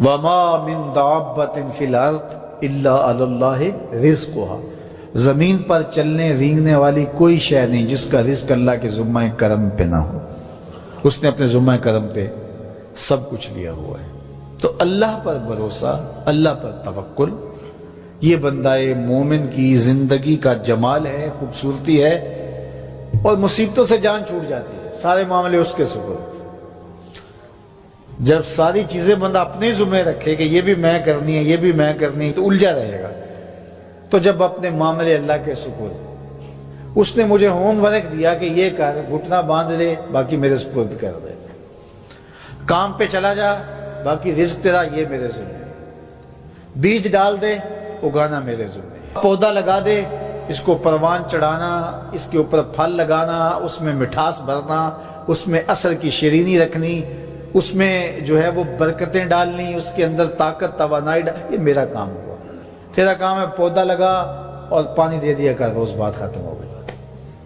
وما من دابۃ فی الارض الا علی اللہ رزقها، زمین پر چلنے رینگنے والی کوئی شے نہیں جس کا رزق اللہ کے ذمہ کرم پہ نہ ہو، اس نے اپنے ذمہ کرم پہ سب کچھ لیا ہوا ہے۔ تو اللہ پر بھروسہ، اللہ پر توکل، یہ بندہ مومن کی زندگی کا جمال ہے، خوبصورتی ہے، اور مصیبتوں سے جان چھوٹ جاتی ہے، سارے معاملے اس کے سپرد۔ جب ساری چیزیں بندہ اپنے ذمہ رکھے کہ یہ بھی میں کرنی ہے، یہ بھی میں کرنی ہے، تو الجھا رہے گا۔ تو جب اپنے معاملے اللہ کے سپرد، اس نے مجھے ہوم ورک دیا کہ یہ کر، گھٹنا باندھ دے، باقی میرے سپرد کر دے، کام پہ چلا جا، باقی رزق تیرا، یہ میرے ذمہ ہے، بیج ڈال دے، اگانا میرے ذمہ ہے، پودا لگا دے، اس کو پروان چڑھانا، اس کے اوپر پھل لگانا، اس میں مٹھاس بھرنا، اس میں اثر کی شیرینی رکھنی، اس میں جو ہے وہ برکتیں ڈالنی، اس کے اندر طاقت توانائی یہ میرا کام ہوا۔ تیرا کام ہے پودا لگا اور پانی دے دیا کر، روز بات ختم ہو گئی۔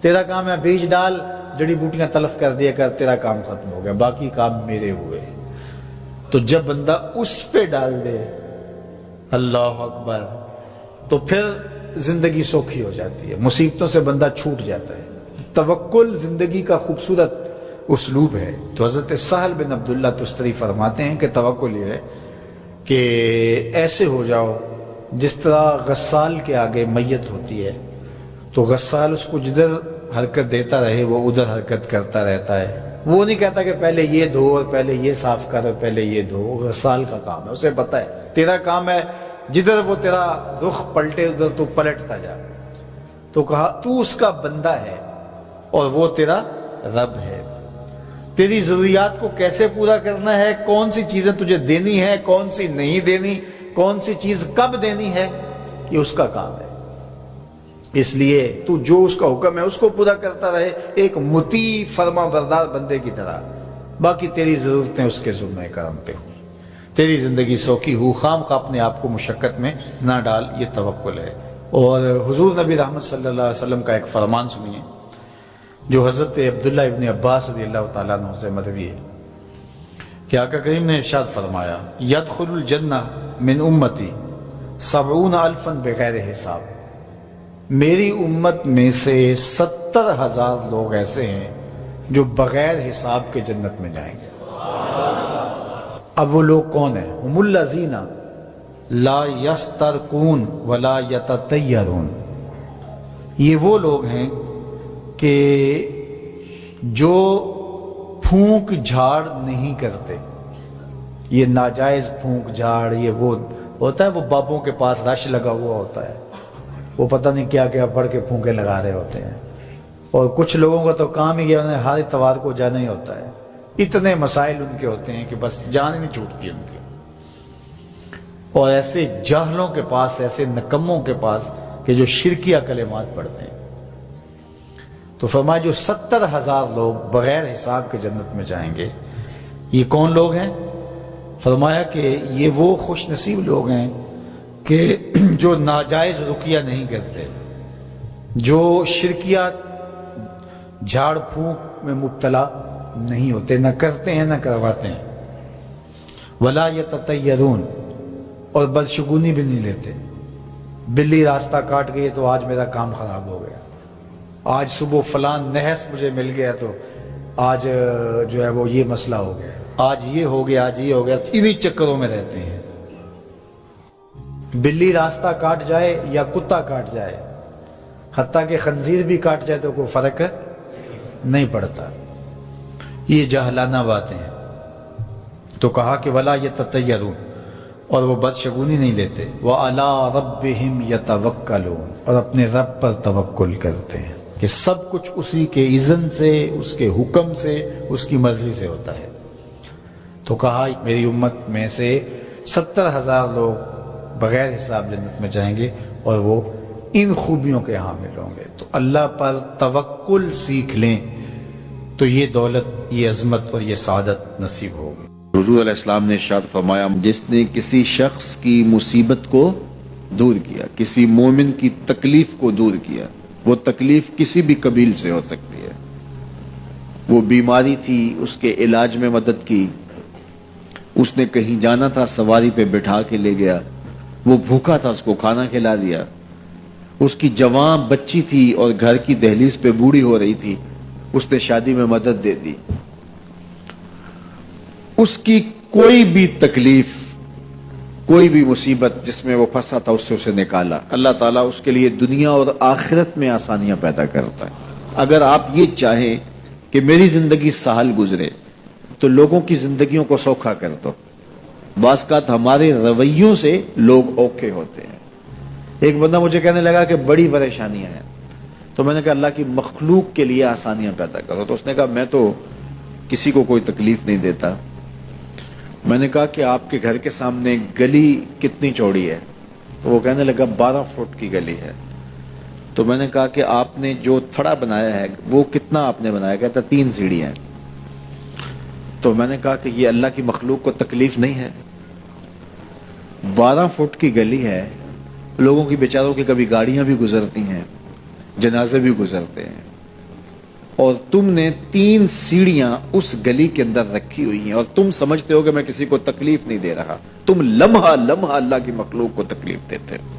تیرا کام ہے بیج ڈال، جڑی بوٹیاں تلف کر دیا کر، تیرا کام ختم ہو گیا، باقی کام میرے ہوئے۔ تو جب بندہ اس پہ ڈال دے، اللہ اکبر، تو پھر زندگی سوکھی ہو جاتی ہے، مصیبتوں سے بندہ چھوٹ جاتا ہے۔ توکل زندگی کا خوبصورت اسلوب ہے۔ تو حضرت سہل بن عبداللہ تستری فرماتے ہیں کہ توکل یہ ہے کہ ایسے ہو جاؤ جس طرح غسال کے آگے میت ہوتی ہے تو غسال اس کو جدھر حرکت دیتا رہے وہ ادھر حرکت کرتا رہتا ہے، وہ نہیں کہتا کہ پہلے یہ دھو اور پہلے یہ صاف کر اور پہلے یہ دھو۔ غسال کا کام ہے، اسے پتہ ہے تیرا کام ہے جدھر وہ تیرا رخ پلٹے ادھر تو پلٹتا جا۔ تو کہا تو اس کا بندہ ہے اور وہ تیرا رب ہے، تیری ضروریات کو کیسے پورا کرنا ہے، کون سی چیزیں تجھے دینی ہے، کون سی نہیں دینی، کون سی چیز کب دینی ہے، یہ اس کا کام ہے۔ اس لیے تو جو اس کا حکم ہے اس کو پورا کرتا رہے، ایک مطیع فرما بردار بندے کی طرح، باقی تیری ضرورتیں اس کے ذمہ کرم پہ ہوئی، تیری زندگی سوکھی ہو، خام خواہ اپنے آپ کو مشقت میں نہ ڈال، یہ توکل ہے۔ اور حضور نبی رحمت صلی اللہ علیہ وسلم کا ایک فرمان سنیے جو حضرت عبداللہ ابن عباس رضی اللہ تعالیٰ عنہ سے مروی ہے کہ آقا کریم نے ارشاد فرمایا، یدخل الجنہ من امتی 70,000 بغیر حساب، میری امت میں سے 70,000 لوگ ایسے ہیں جو بغیر حساب کے جنت میں جائیں گے۔ اب وہ لوگ کون ہیں؟ ہم الذین لا یسترقون ولا یتطیرون، یہ وہ لوگ ہیں کہ جو پھونک جھاڑ نہیں کرتے۔ یہ ناجائز پھونک جھاڑ، یہ وہ ہوتا ہے، وہ بابوں کے پاس رش لگا ہوا ہوتا ہے، وہ پتہ نہیں کیا کیا پڑھ کے پھونکے لگا رہے ہوتے ہیں، اور کچھ لوگوں کا تو کام ہی انہیں ہر اتوار کو جانا ہی ہوتا ہے، اتنے مسائل ان کے ہوتے ہیں کہ بس جان ہی نہیں چھوٹتی ان کی۔ اور ایسے جاہلوں کے پاس، ایسے نکموں کے پاس کہ جو شرکیہ کلمات پڑھتے ہیں۔ تو فرمایا جو 70,000 لوگ بغیر حساب کے جنت میں جائیں گے، یہ کون لوگ ہیں؟ فرمایا کہ یہ وہ خوش نصیب لوگ ہیں کہ جو ناجائز رقیہ نہیں کرتے، جو شرکیہ جھاڑ پھونک میں مبتلا نہیں ہوتے، نہ کرتے ہیں نہ کرواتے ہیں، ولا یتطیرون، اور بدشگونی بھی نہیں لیتے۔ بلی راستہ کاٹ گئی تو آج میرا کام خراب ہو گیا، آج صبح فلان نحس مجھے مل گیا تو آج جو ہے وہ یہ مسئلہ ہو گیا، آج یہ ہو گیا، آج یہ ہو گیا، انہی چکروں میں رہتے ہیں۔ بلی راستہ کاٹ جائے یا کتا کاٹ جائے، حتیٰ کہ خنزیر بھی کاٹ جائے تو کوئی فرق نہیں پڑتا، یہ جاہلانہ باتیں ہیں۔ تو کہا کہ ولا یتطیرون، اور وہ بدشگونی نہیں لیتے، وَعَلَىٰ رَبِّهِمْ يَتَوَكَّلُونَ، اور اپنے رب پر توکل کرتے ہیں کہ سب کچھ اسی کے اذن سے، اس کے حکم سے، اس کی مرضی سے ہوتا ہے۔ تو کہا میری امت میں سے 70,000 لوگ بغیر حساب جنت میں جائیں گے اور وہ ان خوبیوں کے حامل ہوں گے۔ تو اللہ پر توکل سیکھ لیں تو یہ دولت، یہ عظمت اور یہ سعادت نصیب ہوگی۔ حضور علیہ السلام نے ارشاد فرمایا، جس نے کسی شخص کی مصیبت کو دور کیا، کسی مومن کی تکلیف کو دور کیا، وہ تکلیف کسی بھی قبیل سے ہو سکتی ہے، وہ بیماری تھی، اس کے علاج میں مدد کی، اس نے کہیں جانا تھا، سواری پہ بٹھا کے لے گیا، وہ بھوکا تھا، اس کو کھانا کھلا دیا۔ اس کی جوان بچی تھی اور گھر کی دہلیز پہ بوڑھی ہو رہی تھی، اس نے شادی میں مدد دے دی۔ اس کی کوئی بھی تکلیف، کوئی بھی مصیبت جس میں وہ پھنسا تھا، اس سے اسے نکالا۔ اللہ تعالیٰ اس کے لیے دنیا اور آخرت میں آسانیاں پیدا کرتا ہے۔ اگر آپ یہ چاہیں کہ میری زندگی سہل گزرے تو لوگوں کی زندگیوں کو سوکھا کر دو۔ بعض اوقات ہمارے رویوں سے لوگ اوکھے ہوتے ہیں۔ ایک بندہ مجھے کہنے لگا کہ بڑی پریشانیاں ہیں، تو میں نے کہا اللہ کی مخلوق کے لیے آسانیاں پیدا کرو۔ تو اس نے کہا میں تو کسی کو کوئی تکلیف نہیں دیتا۔ میں نے کہا کہ آپ کے گھر کے سامنے گلی کتنی چوڑی ہے؟ تو وہ کہنے لگا 12 فٹ کی گلی ہے۔ تو میں نے کہا کہ آپ نے جو تھڑا بنایا ہے وہ کتنا آپ نے بنایا؟ کہتا 3 سیڑھیاں ہیں۔ تو میں نے کہا کہ یہ اللہ کی مخلوق کو تکلیف نہیں ہے؟ 12 فٹ کی گلی ہے، لوگوں کی بیچاروں کی کبھی گاڑیاں بھی گزرتی ہیں، جنازے بھی گزرتے ہیں، اور تم نے 3 سیڑھیاں اس گلی کے اندر رکھی ہوئی ہیں، اور تم سمجھتے ہو کہ میں کسی کو تکلیف نہیں دے رہا، تم لمحہ لمحہ اللہ کی مخلوق کو تکلیف دیتے ہو۔